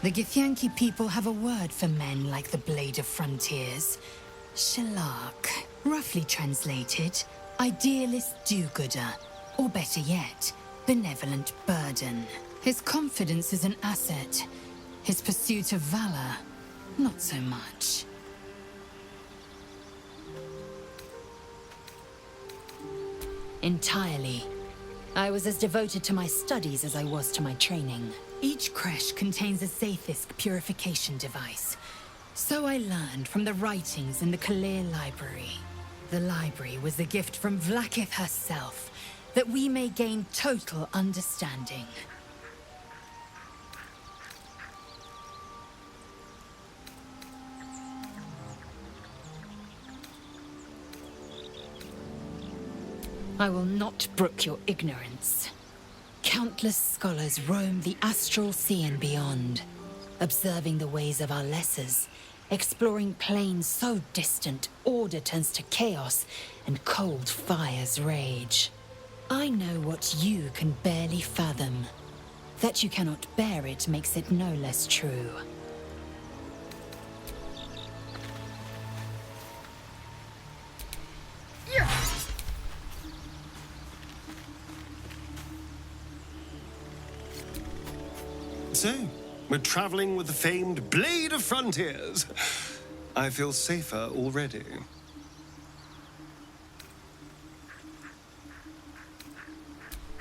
The Githyanki people have a word for men like the Blade of Frontiers. Shalak. Roughly translated, idealist do-gooder. Or better yet, benevolent burden. His confidence is an asset. His pursuit of valor, not so much. Entirely. I was as devoted to my studies as I was to my training. Each creche contains a Zaithisk purification device. So I learned from the writings in the Kalir Library. The library was a gift from Vlaakith herself, that we may gain total understanding. I will not brook your ignorance. Countless scholars roam the astral sea and beyond, observing the ways of our lessers, exploring planes so distant, order turns to chaos, and cold fires rage. I know what you can barely fathom. That you cannot bear it makes it no less true. So, we're traveling with the famed Blade of Frontiers. I feel safer already.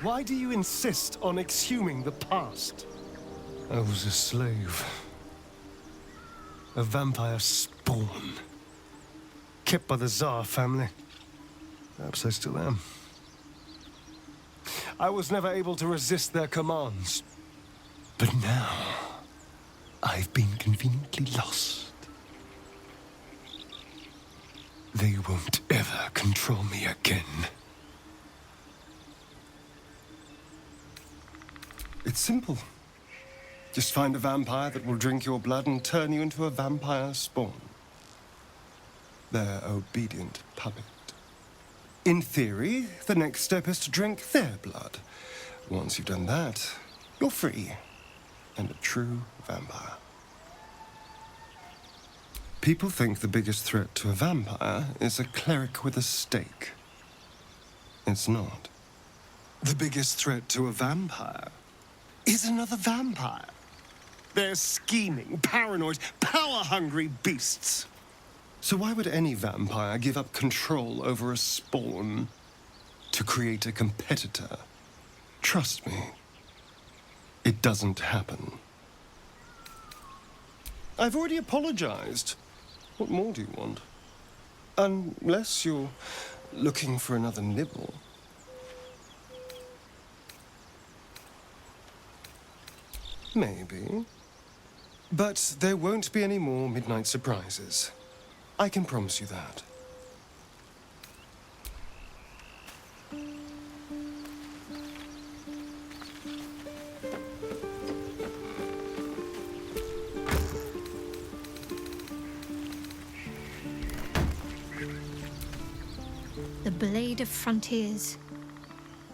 Why do you insist on exhuming the past? I was a slave. A vampire spawn. Kept by the Tsar family. Perhaps I still am. I was never able to resist their commands. But now, I've been conveniently lost. They won't ever control me again. It's simple. Just find a vampire that will drink your blood and turn you into a vampire spawn. Their obedient puppet. In theory, the next step is to drink their blood. Once you've done that, you're free. And a true vampire. People think the biggest threat to a vampire is a cleric with a stake. It's not. The biggest threat to a vampire is another vampire. They're scheming, paranoid, power-hungry beasts. So why would any vampire give up control over a spawn to create a competitor? Trust me. It doesn't happen. I've already apologized. What more do you want? Unless you're looking for another nibble. Maybe. But there won't be any more midnight surprises. I can promise you that. The Blade of Frontiers.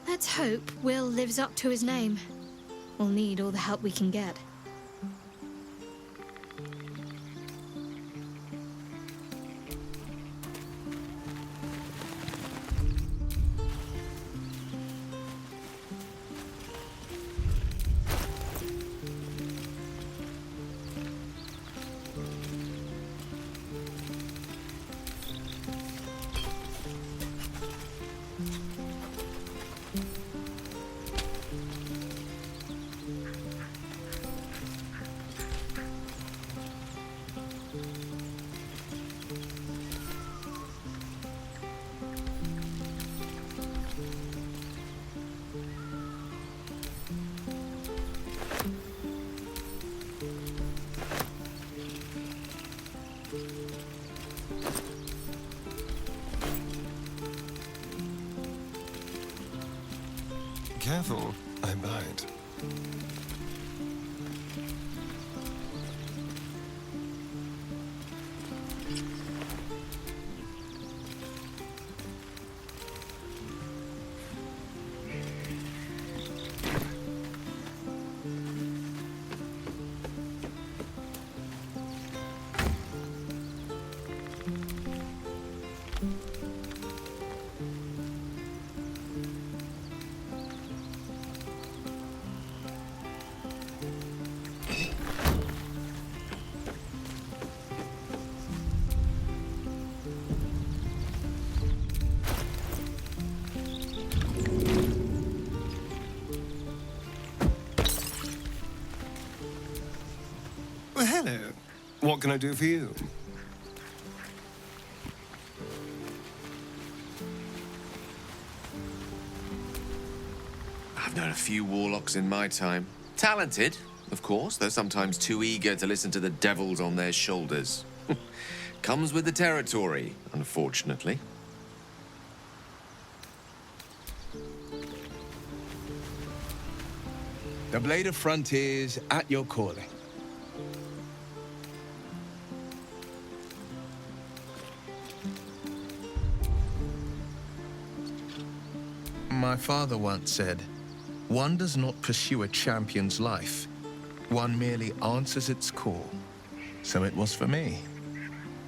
Let's hope Will lives up to his name. We'll need all the help we can get. Careful, I bite. What can I do for you? I've known a few warlocks in my time. Talented, of course, though sometimes too eager to listen to the devils on their shoulders. Comes with the territory, unfortunately. The Blade of Frontiers at your calling. My father once said, "One does not pursue a champion's life. One merely answers its call." So it was for me.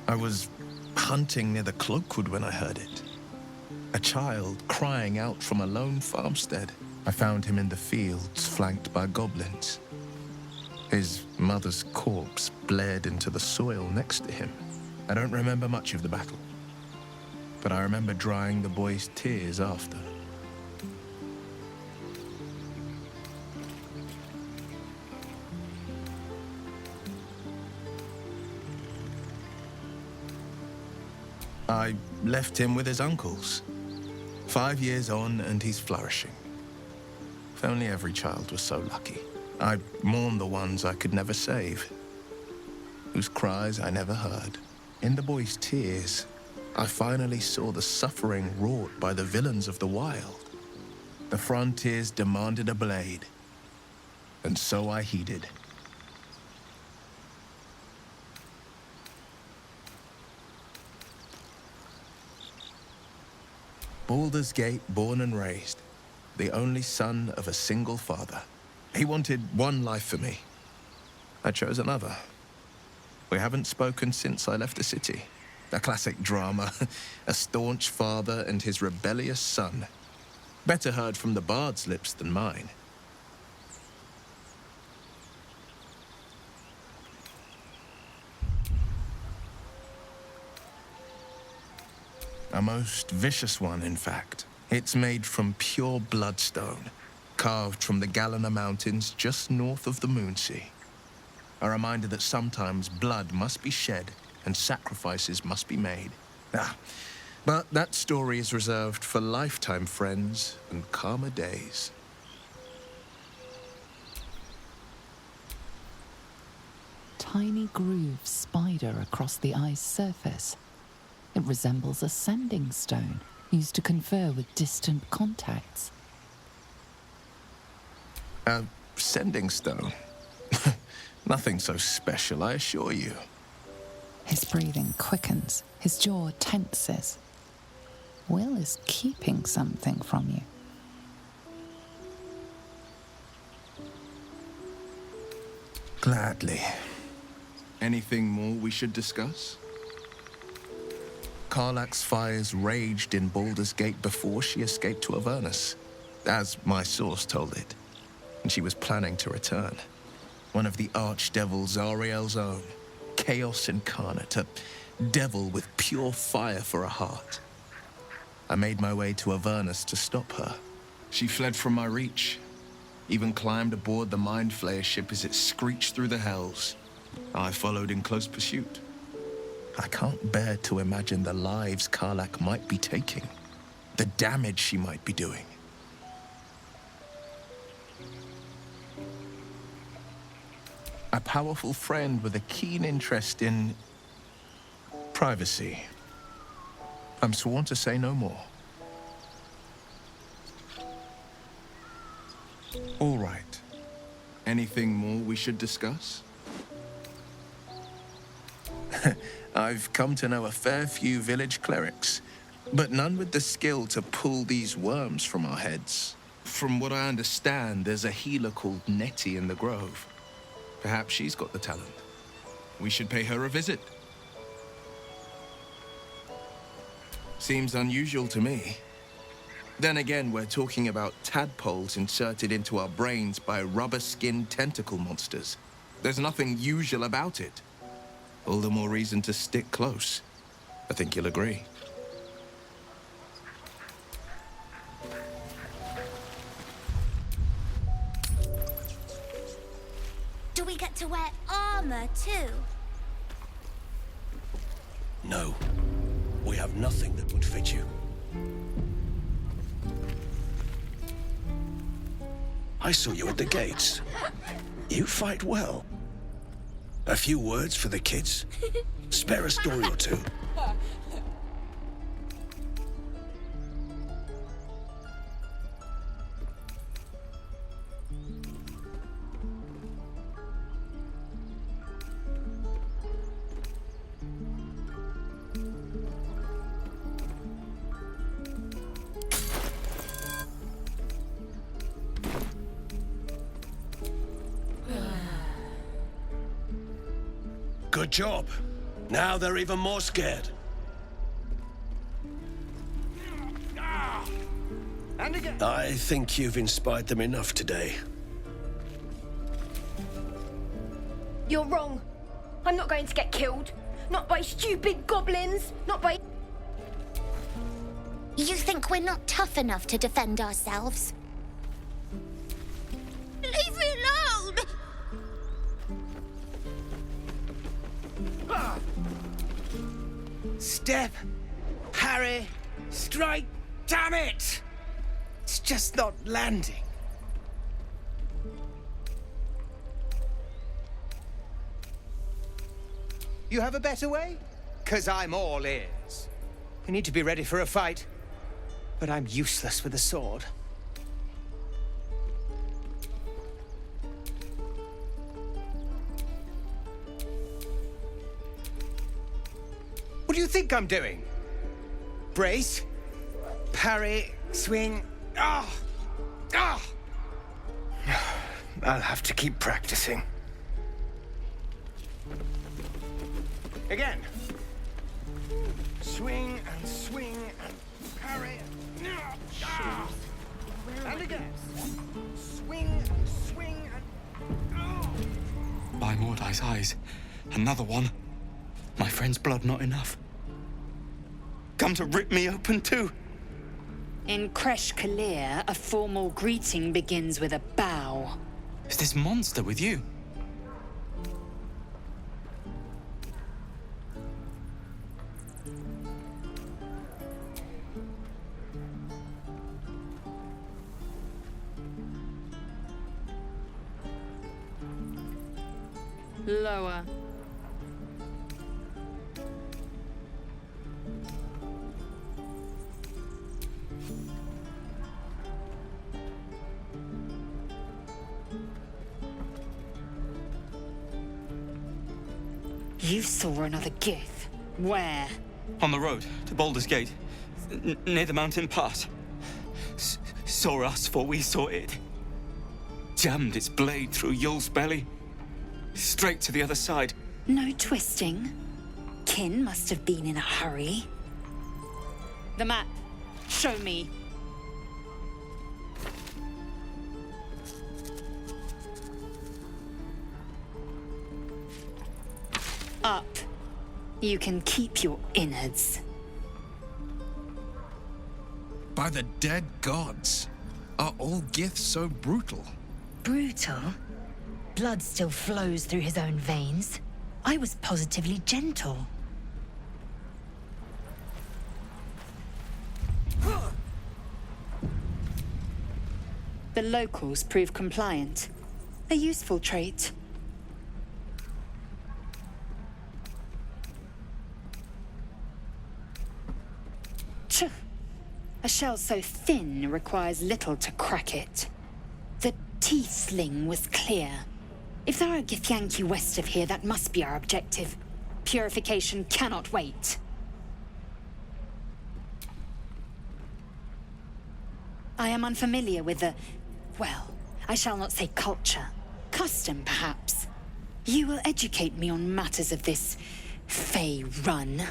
I was hunting near the Cloakwood when I heard it. A child crying out from a lone farmstead. I found him in the fields, flanked by goblins. His mother's corpse blared into the soil next to him. I don't remember much of the battle, but I remember drying the boy's tears after. I left him with his uncles. 5 years on, and he's flourishing. If only every child was so lucky. I mourn the ones I could never save, whose cries I never heard. In the boy's tears, I finally saw the suffering wrought by the villains of the wild. The frontiers demanded a blade, and so I heeded. Baldur's Gate, born and raised, the only son of a single father. He wanted one life for me. I chose another. We haven't spoken since I left the city. A classic drama, a staunch father and his rebellious son. Better heard from the bard's lips than mine. A most vicious one, in fact. It's made from pure bloodstone, carved from the Galena Mountains just north of the Moonsea. A reminder that sometimes blood must be shed and sacrifices must be made. But that story is reserved for lifetime friends and calmer days. Tiny grooves spider across the ice surface. It resembles a sanding stone used to confer with distant contacts. A sending stone? Nothing so special, I assure you. His breathing quickens, his jaw tenses. Will is keeping something from you. Gladly. Anything more we should discuss? Karlach's fires raged in Baldur's Gate before she escaped to Avernus, as my source told it, and she was planning to return. One of the archdevils Zariel's own, chaos incarnate, a devil with pure fire for a heart. I made my way to Avernus to stop her. She fled from my reach, even climbed aboard the Mind Flayer ship as it screeched through the hells. I followed in close pursuit. I can't bear to imagine the lives Karlach might be taking, the damage she might be doing. A powerful friend with a keen interest in privacy. I'm sworn to say no more. All right. Anything more we should discuss? I've come to know a fair few village clerics, but none with the skill to pull these worms from our heads. From what I understand, there's a healer called Nettie in the Grove. Perhaps she's got the talent. We should pay her a visit. Seems unusual to me. Then again, we're talking about tadpoles inserted into our brains by rubber-skinned tentacle monsters. There's nothing usual about it. All the more reason to stick close. I think you'll agree. Do we get to wear armor too? No. We have nothing that would fit you. I saw you at the gates. You fight well. A few words for the kids? Spare a story or two. Good job. Now they're even more scared. And again. I think you've inspired them enough today. You're wrong. I'm not going to get killed. Not by stupid goblins. Not by... You think we're not tough enough to defend ourselves? Leave me alone! Step, parry, strike, damn it! It's just not landing. You have a better way? 'Cause I'm all ears. We need to be ready for a fight, but I'm useless with a sword. What do you think I'm doing? Brace, parry, swing. Ah! Ah! I'll have to keep practicing. Again. Swing and swing and parry. Ah! And again. Swing and swing and... Oh! By Mordai's eyes, another one. My friend's blood not enough. Come to rip me open too. In Kresh Kalir, a formal greeting begins with a bow. Is this monster with you? Lower. You saw another gith. Where? On the road to Baldur's Gate, near the mountain pass. Saw us, for we saw it. Jammed its blade through Yul's belly, straight to the other side. No twisting. Kin must have been in a hurry. The map. Show me. Up. You can keep your innards. By the dead gods, are all giths so brutal? Brutal? Blood still flows through his own veins. I was positively gentle. The locals prove compliant. A useful trait. Tch. A shell so thin requires little to crack it. The teeth sling was clear. If there are Githyanki west of here, that must be our objective. Purification cannot wait. I am unfamiliar with the... well, I shall not say culture. Custom, perhaps. You will educate me on matters of this... Fey run.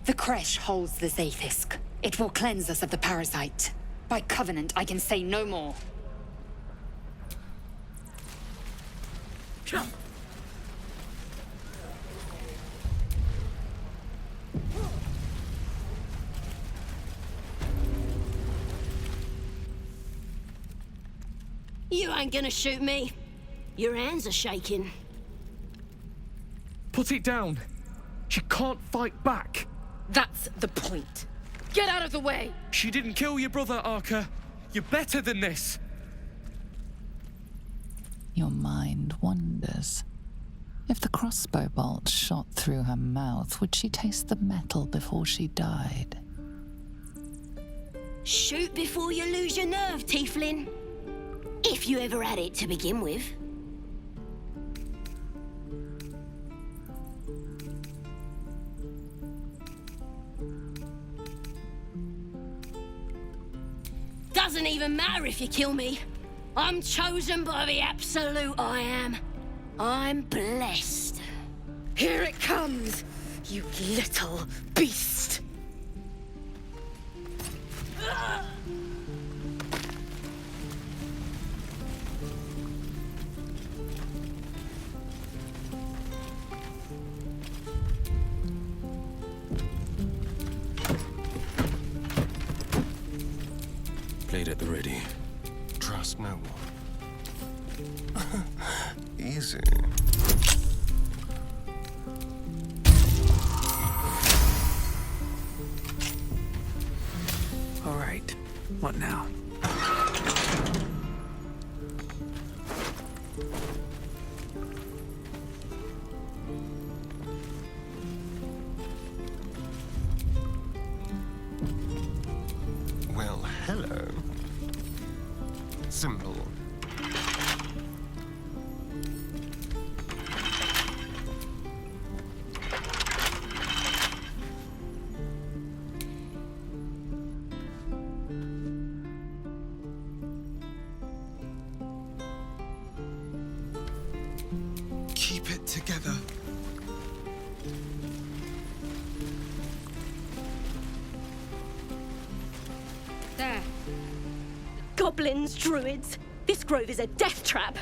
The Kresh holds the Zaithisk. It will cleanse us of the parasite. By covenant, I can say no more. You ain't gonna shoot me. Your hands are shaking. Put it down. She can't fight back. That's the point. Get out of the way! She didn't kill your brother, Arca. You're better than this. Your mind wanders. If the crossbow bolt shot through her mouth, would she taste the metal before she died? Shoot before you lose your nerve, Tiefling. If you ever had it to begin with. Doesn't even matter if you kill me. I'm chosen by the Absolute I am. I'm blessed. Here it comes, you little beast! Blade at the ready. Trust no one. Easy. All right. What now? Well, hello. Simple. Keep it together. There. Goblins, druids. This grove is a death trap.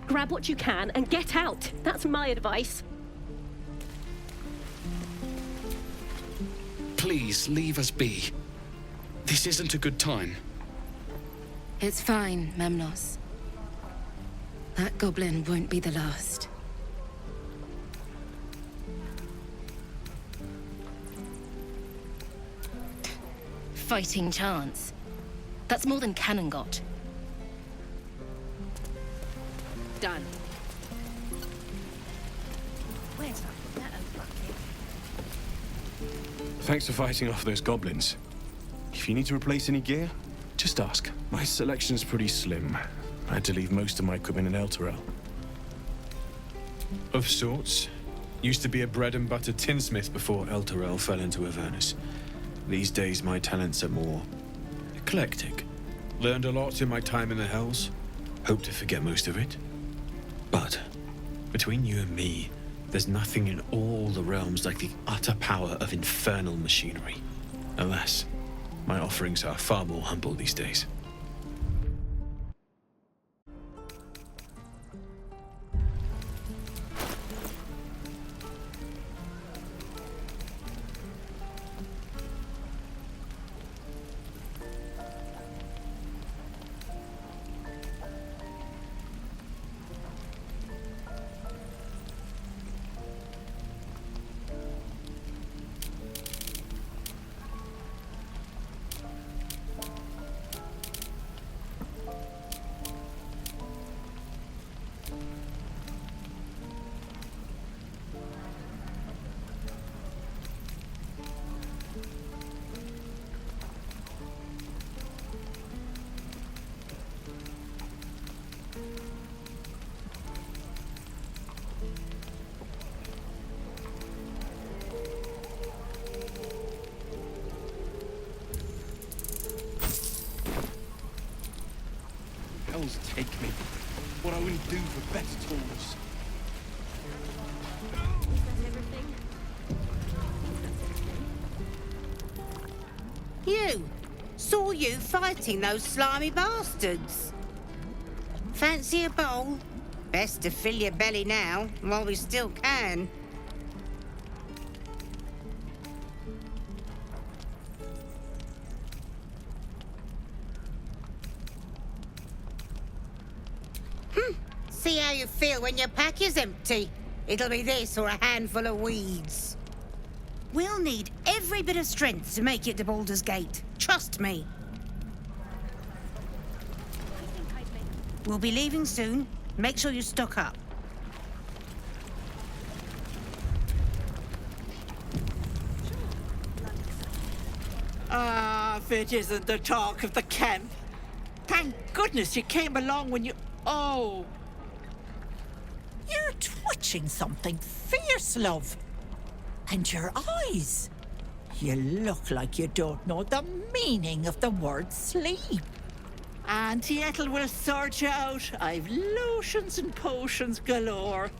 Grab what you can and get out. That's my advice. Please, leave us be. This isn't a good time. It's fine, Memnos. That goblin won't be the last. Fighting chance. That's more than Cannon got. Done. Where's that bucket? Thanks for fighting off those goblins. If you need to replace any gear, just ask. My selection's pretty slim. I had to leave most of my equipment in Elturel. Of sorts. Used to be a bread and butter tinsmith before Elturel fell into Avernus. These days my talents are more eclectic. Learned a lot in my time in the Hells. Hope to forget most of it. But between you and me, there's nothing in all the realms like the utter power of infernal machinery. Alas, my offerings are far more humble these days. Hells take me. What I wouldn't do for better tools. You! Saw you fighting those slimy bastards. Fancy a bowl? Best to fill your belly now, while we still can. See how you feel when your pack is empty. It'll be this or a handful of weeds. We'll need every bit of strength to make it to Baldur's Gate. Trust me. We'll be leaving soon. Make sure you stock up. Ah, if it isn't the talk of the camp. Thank goodness you came along when you... Oh. You're twitching something fierce, love. And your eyes. You look like you don't know the meaning of the word sleep. Auntie Ethel will sort you out. I've lotions and potions galore.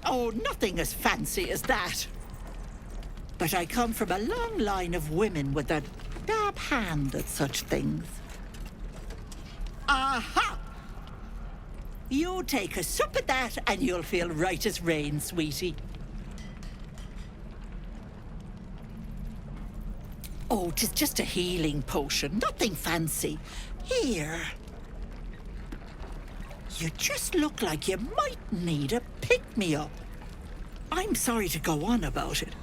Oh, nothing as fancy as that. But I come from a long line of women with a dab hand at such things. Aha! You take a sup at that and you'll feel right as rain, sweetie. Oh, 'tis just a healing potion, nothing fancy. Here. You just look like you might need a pick-me-up. I'm sorry to go on about it,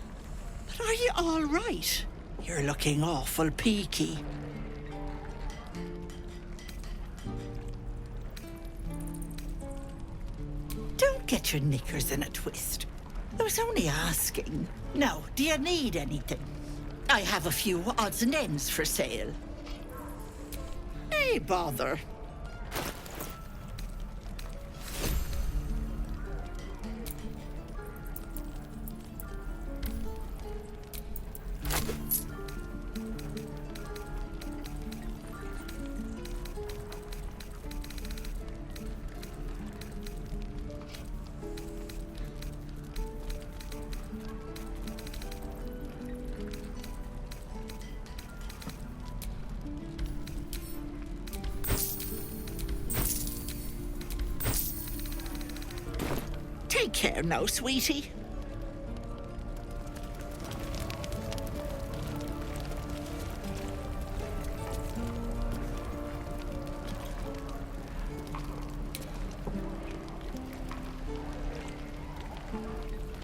but are you all right? You're looking awful peaky. Don't get your knickers in a twist. I was only asking. Now, do you need anything? I have a few odds and ends for sale. Hey, bother. Take care now, sweetie.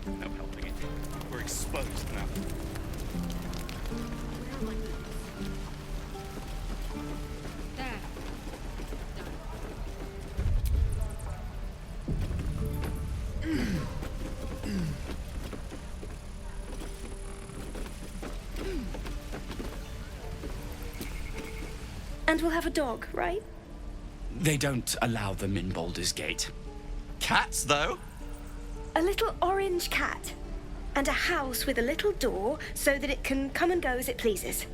No helping it. We're exposed now. And we'll have a dog, right? They don't allow them in Baldur's Gate. Cats, though? A little orange cat. And a house with a little door so that it can come and go as it pleases.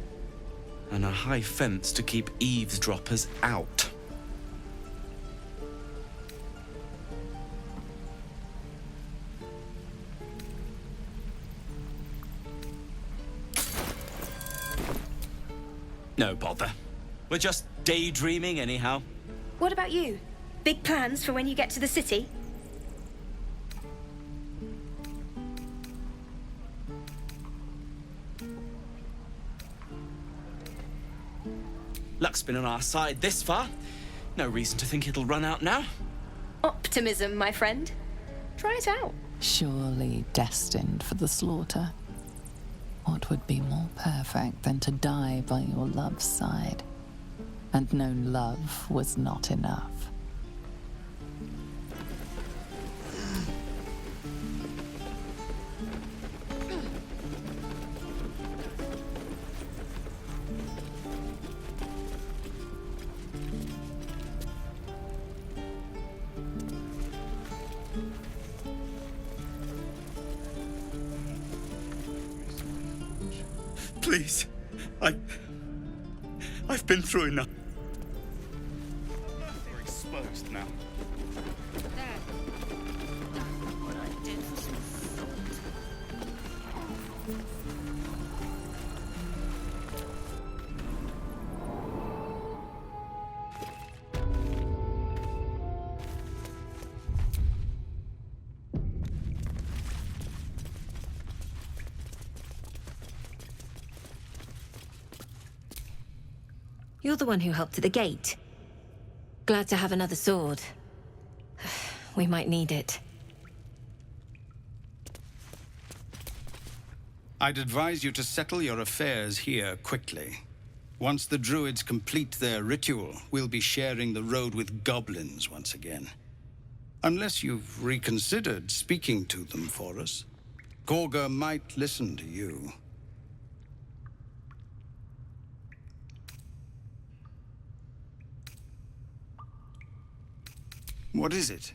And a high fence to keep eavesdroppers out. No bother. We're just daydreaming anyhow. What about you? Big plans for when you get to the city? Luck's been on our side this far. No reason to think it'll run out now. Optimism, my friend. Try it out. Surely destined for the slaughter. What would be more perfect than to die by your love's side? And no love was not enough. Please. I've been through enough. We're exposed now. You're the one who helped at the gate. Glad to have another sword. We might need it. I'd advise you to settle your affairs here quickly. Once the druids complete their ritual, we'll be sharing the road with goblins once again. Unless you've reconsidered speaking to them for us. Gorga might listen to you. What is it?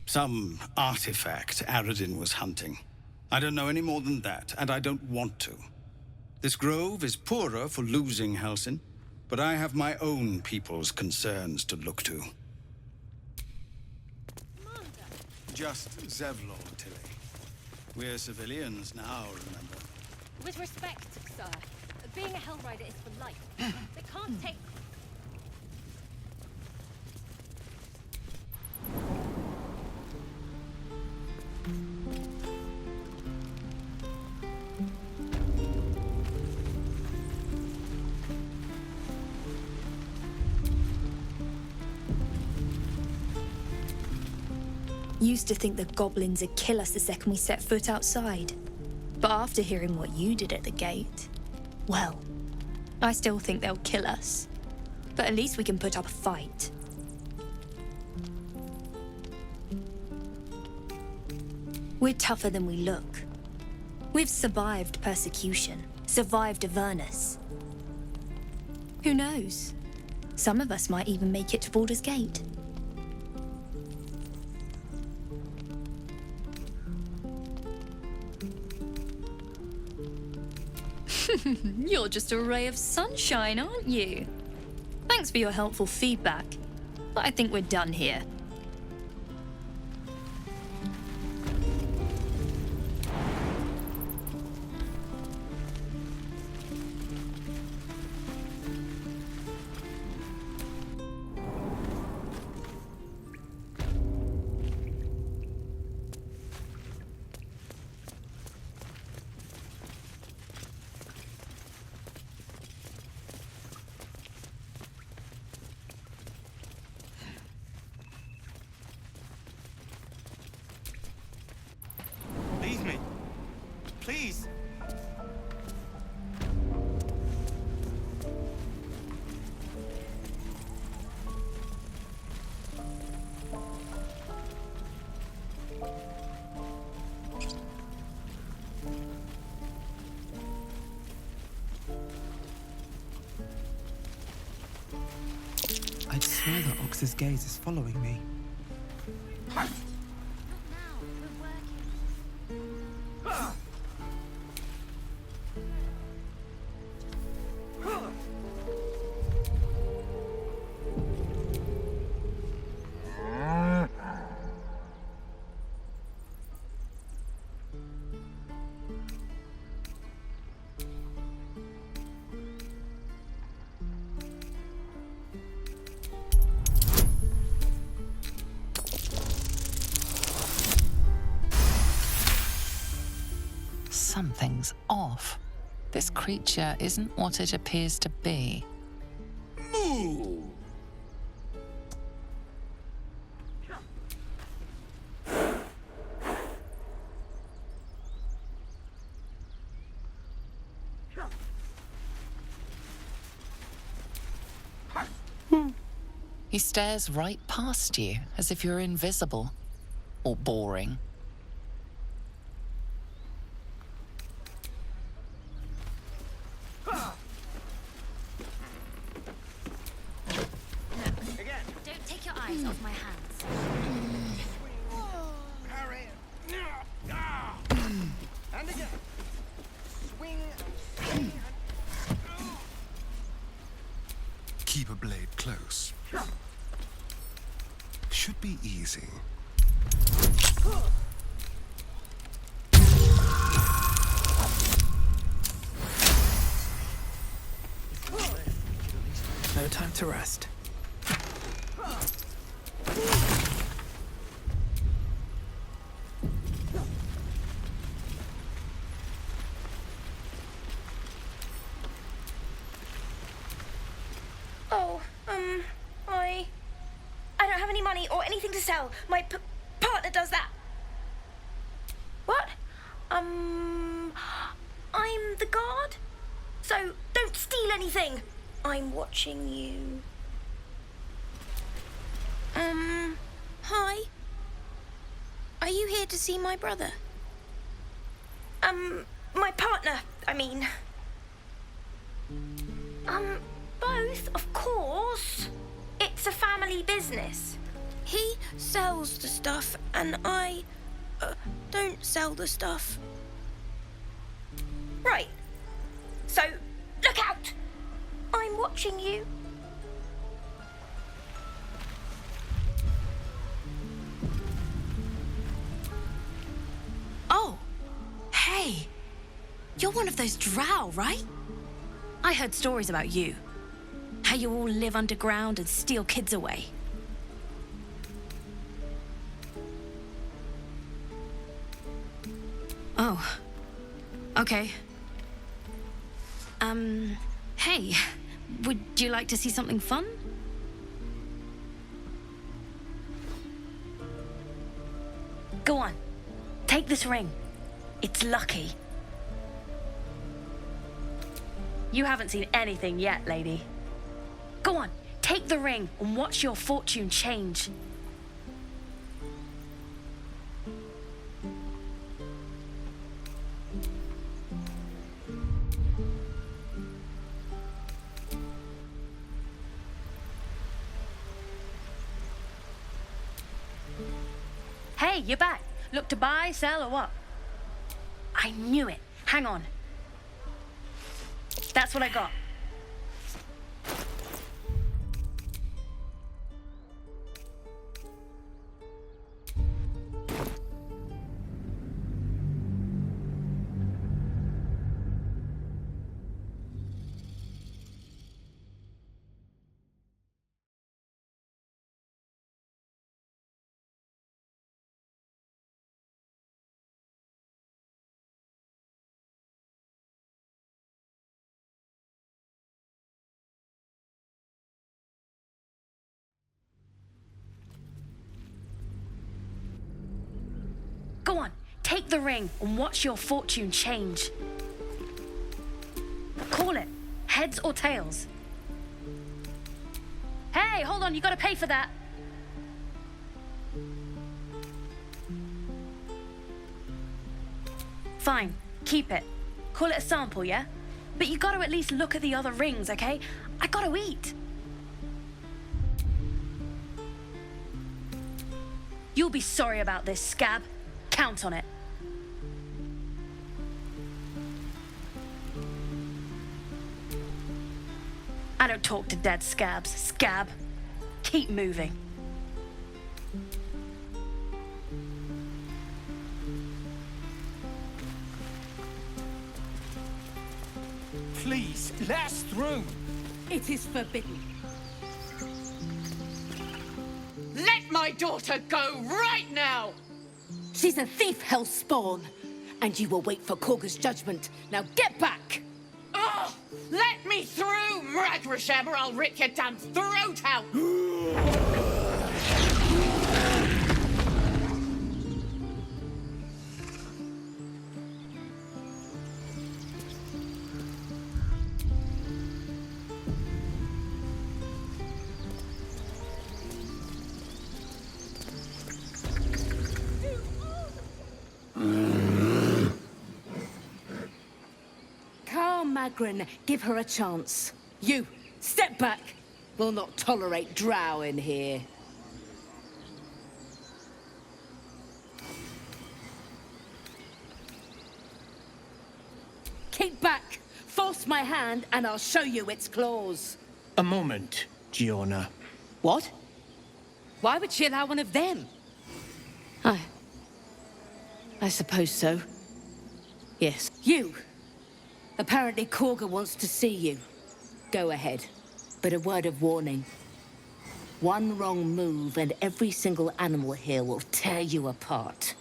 Some artifact Aradin was hunting. I don't know any more than that, and I don't want to. This grove is poorer for losing Halsin, but I have my own people's concerns to look to. Just Zevlor, Tilly. We're civilians now, remember? With respect, sir, being a Hellrider is for life. They can't take... Used to think the goblins would kill us the second we set foot outside. But after hearing what you did at the gate, well, I still think they'll kill us. But at least we can put up a fight. We're tougher than we look. We've survived persecution, survived Avernus. Who knows? Some of us might even make it to Baldur's Gate. You're just a ray of sunshine, aren't you? Thanks for your helpful feedback, but I think we're done here. Leave me. Please. I'd swear that Ox's gaze is following me. Something's off. This creature isn't what it appears to be. Moo! He stares right past you, as if you're invisible. Or boring. Don't take your eyes off my hands. Parry. And again. Swing. Keep a blade close. Should be easy. No time to rest. a cell. My partner does that. What? I'm the guard. So don't steal anything. I'm watching you. Hi. Are you here to see my brother? My partner, I mean. Both, of course. It's a family business. He sells the stuff, and I don't sell the stuff. Right. So, look out! I'm watching you. Oh, hey. You're one of those Drow, right? I heard stories about you. How you all live underground and steal kids away. Oh. Okay. Hey. Would you like to see something fun? Go on. Take this ring. It's lucky. You haven't seen anything yet, lady. Go on, take the ring and watch your fortune change. Hey, you're back. Look to buy, sell, or what? I knew it. Hang on. That's what I got. Go on, take the ring and watch your fortune change. Call it. Heads or tails? Hey, hold on, you gotta pay for that. Fine, keep it. Call it a sample, yeah? But you gotta at least look at the other rings, okay? I gotta eat. You'll be sorry about this, scab. Count on it. I don't talk to dead scabs, scab. Keep moving. Please, let us through. It is forbidden. Let my daughter go right now! She's a thief, hellspawn, and you will wait for Korga's judgment. Now get back! Oh, let me through, Mragrasham, or I'll rip your damn throat out! Magrin, give her a chance. You, step back. We'll not tolerate Drow in here. Keep back. Force my hand and I'll show you its claws. A moment, Giona. What? Why would she allow one of them? I suppose so. Yes. You! Apparently Korga wants to see you. Go ahead. But a word of warning. One wrong move and every single animal here will tear you apart.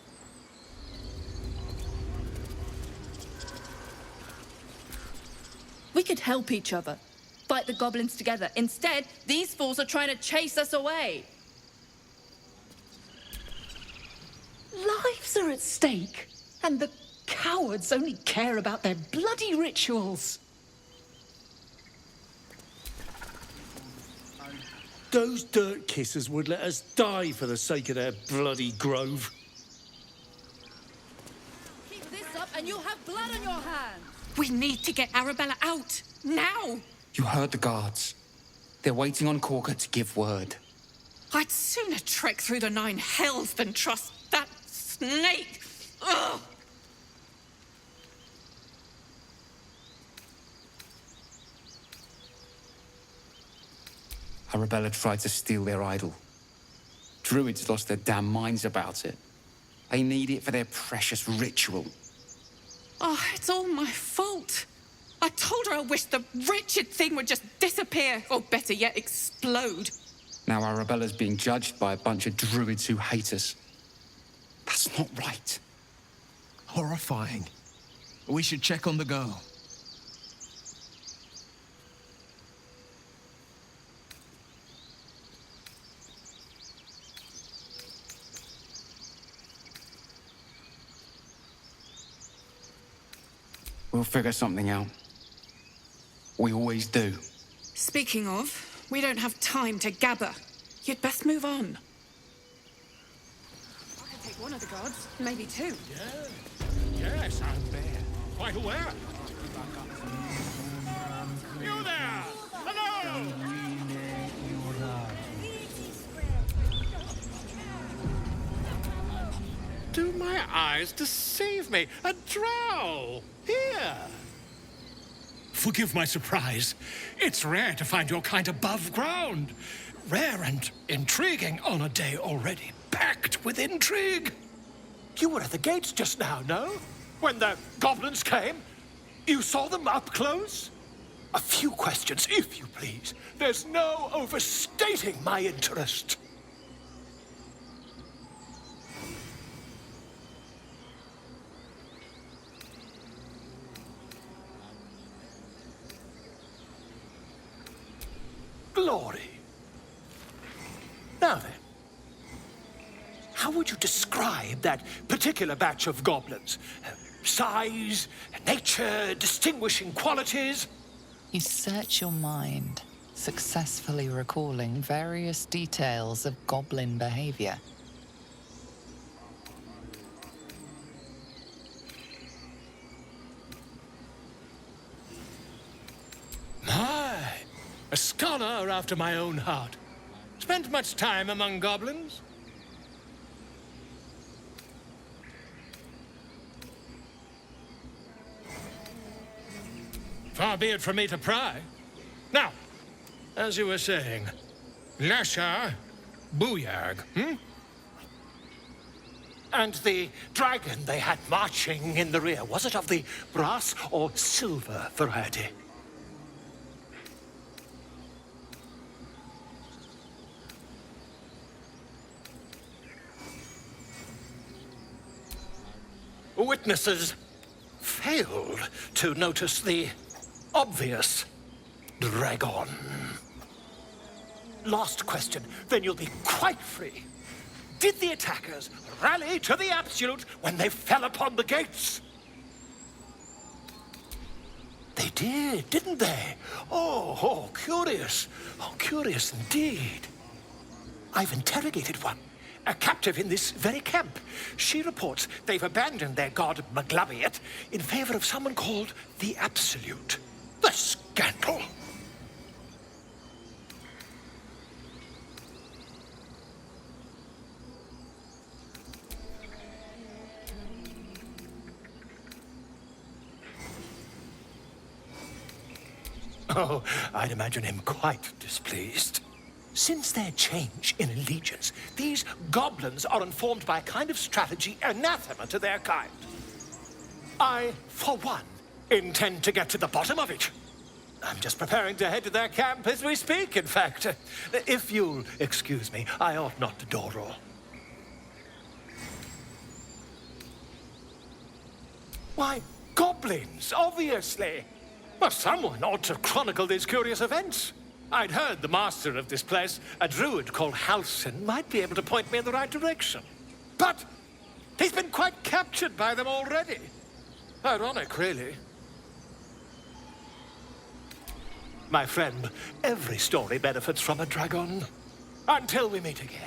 We could help each other. Fight the goblins together. Instead, these fools are trying to chase us away. Lives are at stake, and the cowards only care about their bloody rituals. Those dirt kissers would let us die for the sake of their bloody grove. Keep this up and you'll have blood on your hands. We need to get Arabella out, now! You heard the guards. They're waiting on Corker to give word. I'd sooner trek through the 9 hells than trust that snake! Ugh! Arabella tried to steal their idol. Druids lost their damn minds about it. They need it for their precious ritual. Oh, it's all my fault. I told her I wished the wretched thing would just disappear, or better yet, explode. Now Arabella's being judged by a bunch of druids who hate us. That's not right. Horrifying. We should check on the girl. We'll figure something out. We always do. Speaking of, we don't have time to gabber. You'd best move on. I can take one of the guards, maybe 2. Yes, I'm there. Quite aware. You there! Hello! Do my eyes deceive me? A drow! Here! Forgive my surprise. It's rare to find your kind above ground. Rare and intriguing on a day already packed with intrigue. You were at the gates just now, no? When the goblins came? You saw them up close? A few questions, if you please. There's no overstating my interest. Glory. Now then, how would you describe that particular batch of goblins? Size, nature, distinguishing qualities? You search your mind, successfully recalling various details of goblin behavior. My, a scholar after my own heart. Spent much time among goblins? Far be it from me to pry. Now, as you were saying, Lasha, Booyag, And the dragon they had marching in the rear, was it of the brass or silver variety? Witnesses failed to notice the obvious dragon. Last question, then you'll be quite free. Did the attackers rally to the absolute when they fell upon the gates? They did, didn't they? Oh, curious. Oh, curious indeed. I've interrogated one, a captive in this very camp. She reports they've abandoned their god Maglabiet in favor of someone called the Absolute. The scandal! Oh, I'd imagine him quite displeased. Since their change in allegiance, these goblins are informed by a kind of strategy anathema to their kind. I, for one, intend to get to the bottom of it. I'm just preparing to head to their camp as we speak, in fact. If you'll excuse me, I ought not to door roll. Why, goblins, obviously. Well, someone ought to chronicle these curious events. I'd heard the master of this place, a druid called Halsin, might be able to point me in the right direction. But He's been quite captured by them already. Ironic, really. My friend, every story benefits from a dragon. Until we meet again.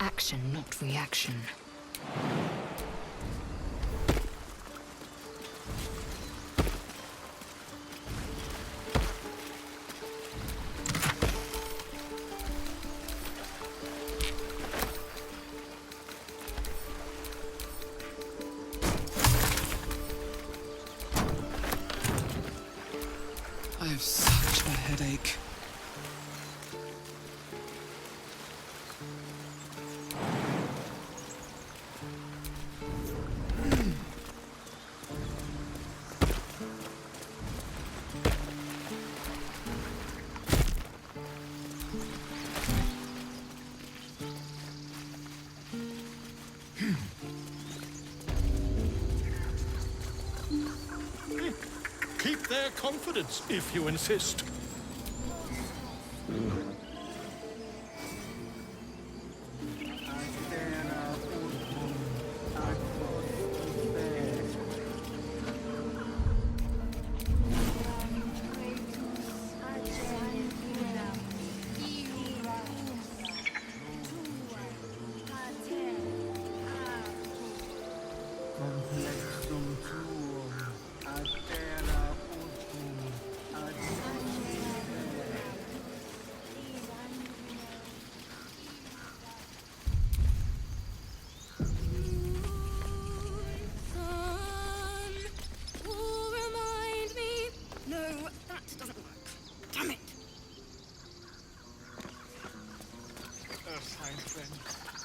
Action, not reaction. I have such a headache. Keep their confidence, if you insist.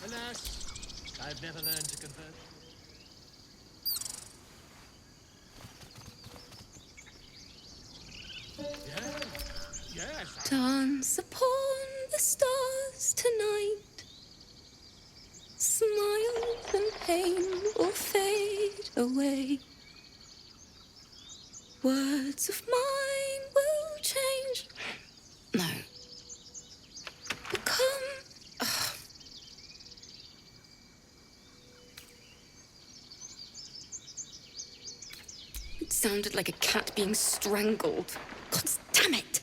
Alas, I've never learned to convert. Yes. Dance upon the stars tonight. Smiles and pain will fade away. Words of mine will change. No. Become. It sounded like a cat being strangled. God damn it!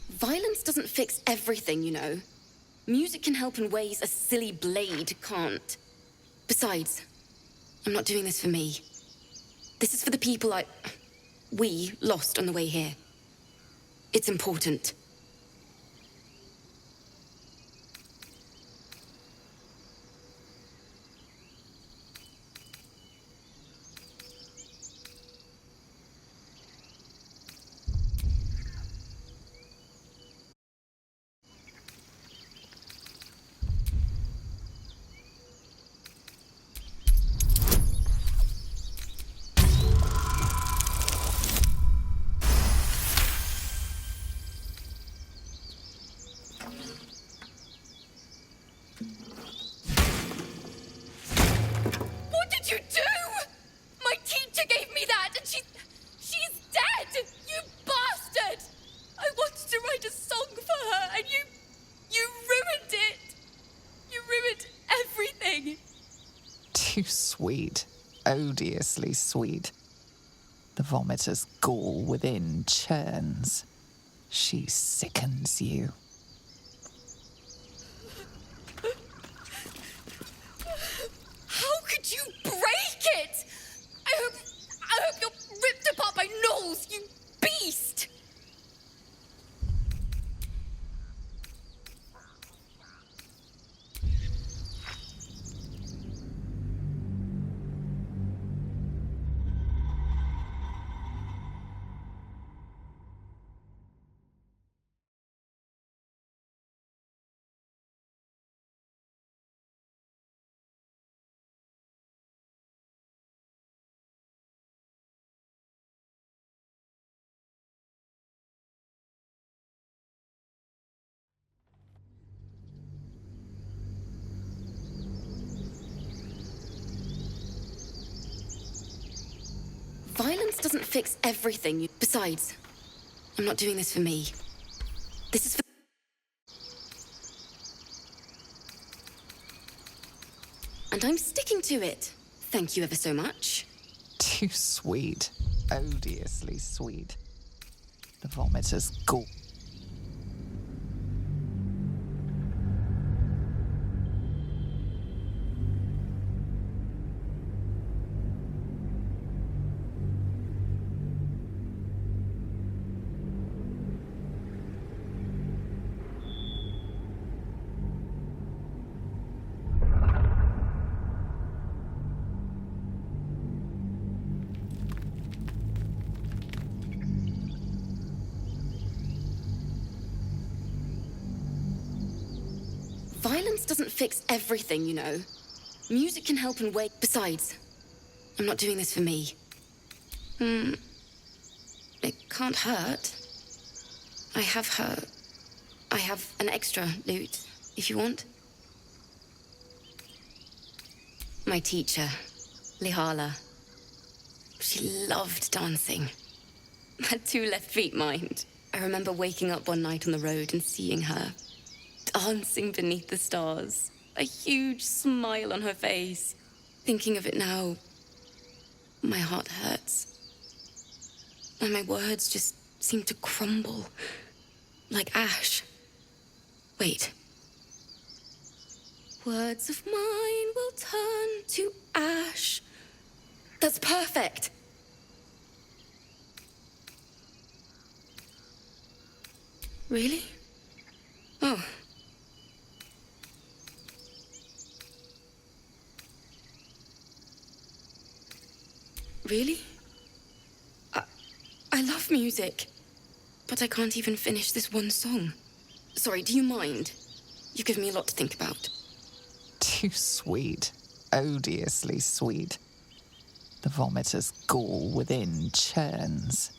Violence doesn't fix everything, you know. Music can help in ways a silly blade can't. Besides, I'm not doing this for me. This is for the people we lost on the way here. It's important. Too sweet. Odiously sweet. The vomitor's gall within churns. She sickens you. How could you break it? I hope you're ripped apart by gnolls, you beast! Violence doesn't fix everything. Besides, I'm not doing this for me. This is for... And I'm sticking to it. Thank you ever so much. Too sweet. Odiously sweet. The vomitor's gall. Violence doesn't fix everything, you know. Music can help in ways... Besides, I'm not doing this for me. It can't hurt. I have an extra lute, if you want. My teacher, Lihala. She loved dancing. Had 2 left feet, mind. I remember waking up one night on the road and seeing her dancing beneath the stars, a huge smile on her face. Thinking of it now, my heart hurts. And my words just seem to crumble, like ash. Wait. Words of mine will turn to ash. That's perfect. Really? Oh. Really? I love music, but I can't even finish this one song. Sorry, do you mind? You've given me a lot to think about. Too sweet. Odiously sweet. The vomitor's gall within churns.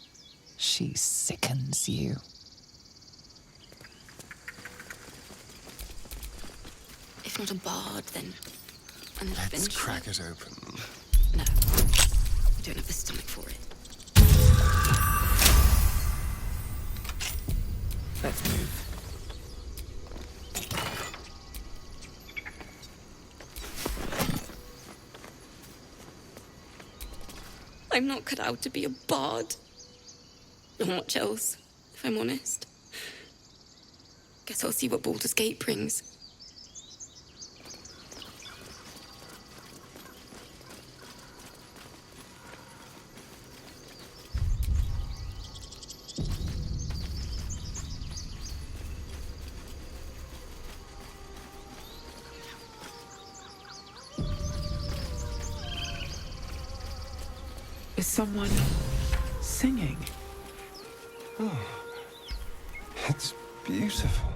She sickens you. If not a bard, then an Let's adventurer. crack it open. No, I don't have the stomach for it. Let's move. I'm not cut out to be a bard. Or much else, if I'm honest. Guess I'll see what Baldur's Gate brings. Is someone singing? Oh, it's beautiful.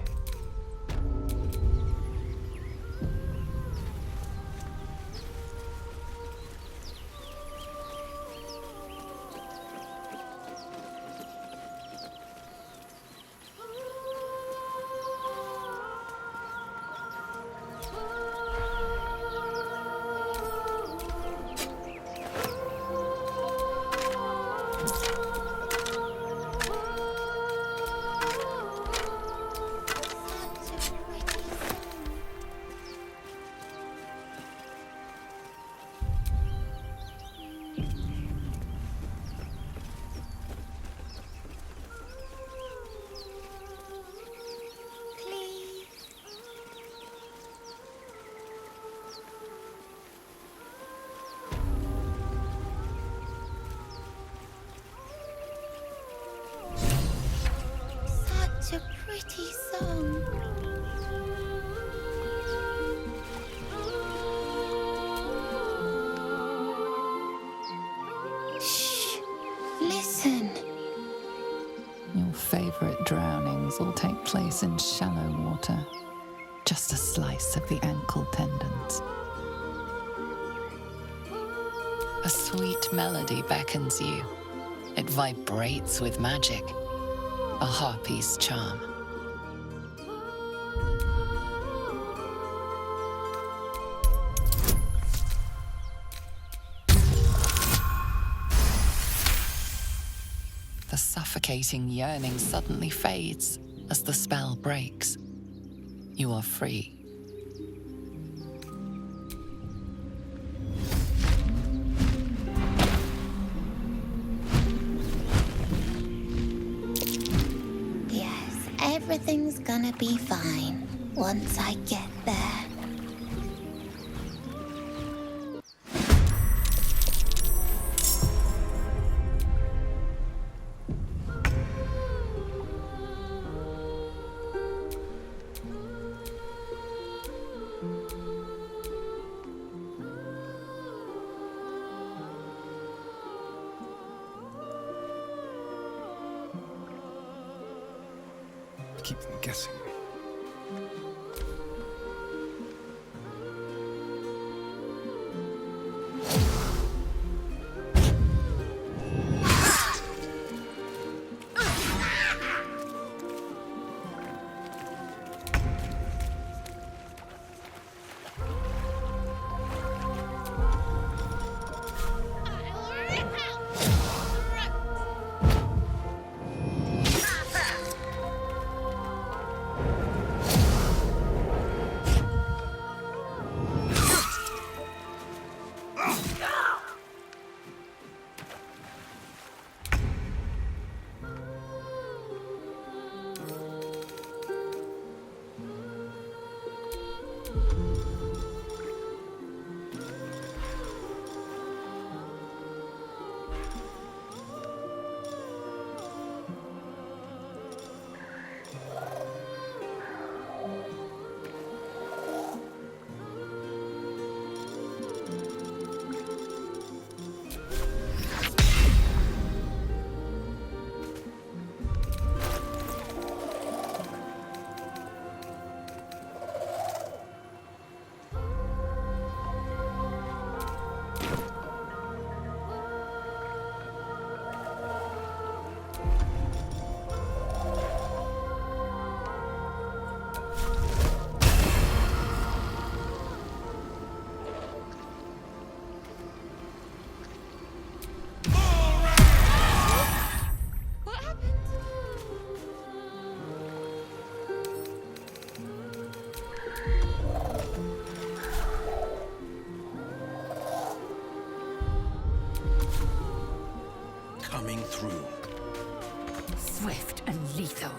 such a pretty song. Shh! Listen. Your favorite drownings all take place in shallow water. Just a slice of the ankle tendons. A sweet melody beckons you. It vibrates with magic. A harpy's charm. The suffocating yearning suddenly fades as the spell breaks. You are free. Yes, everything's gonna be fine once I get there. Keep them guessing. Coming through. Swift and lethal.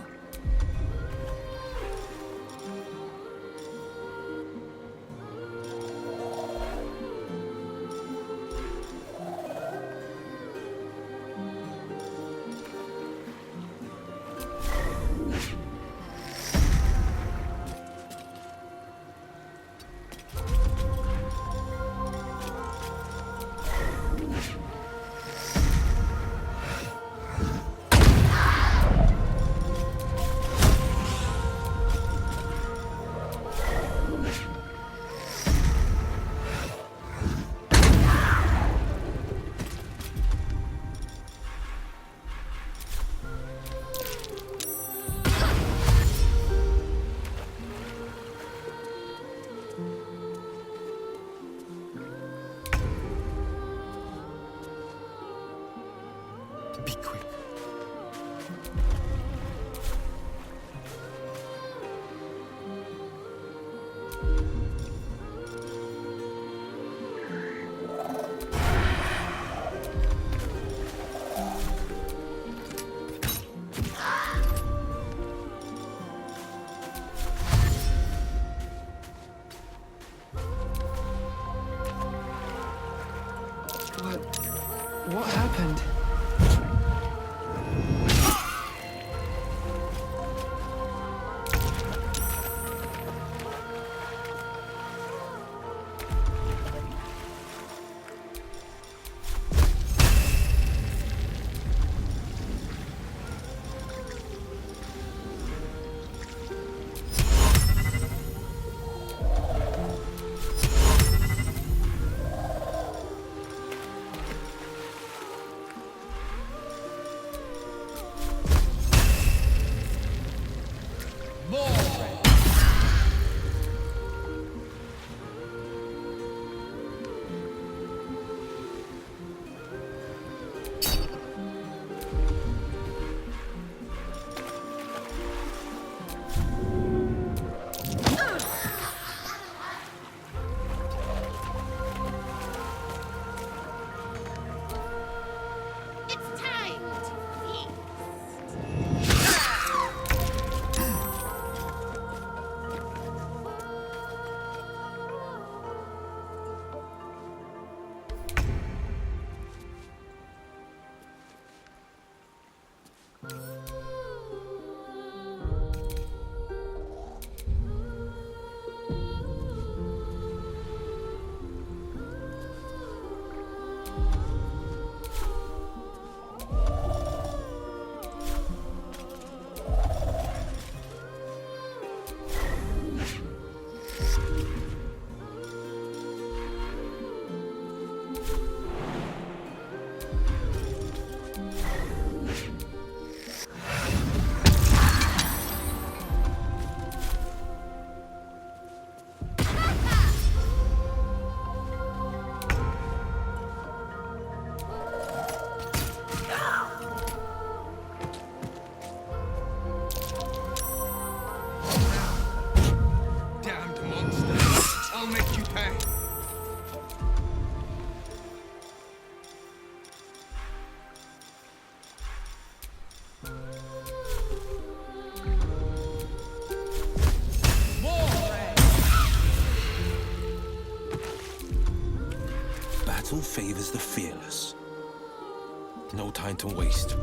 Damned monster! I'll make you pay! Battle favors the fearless. No time to waste.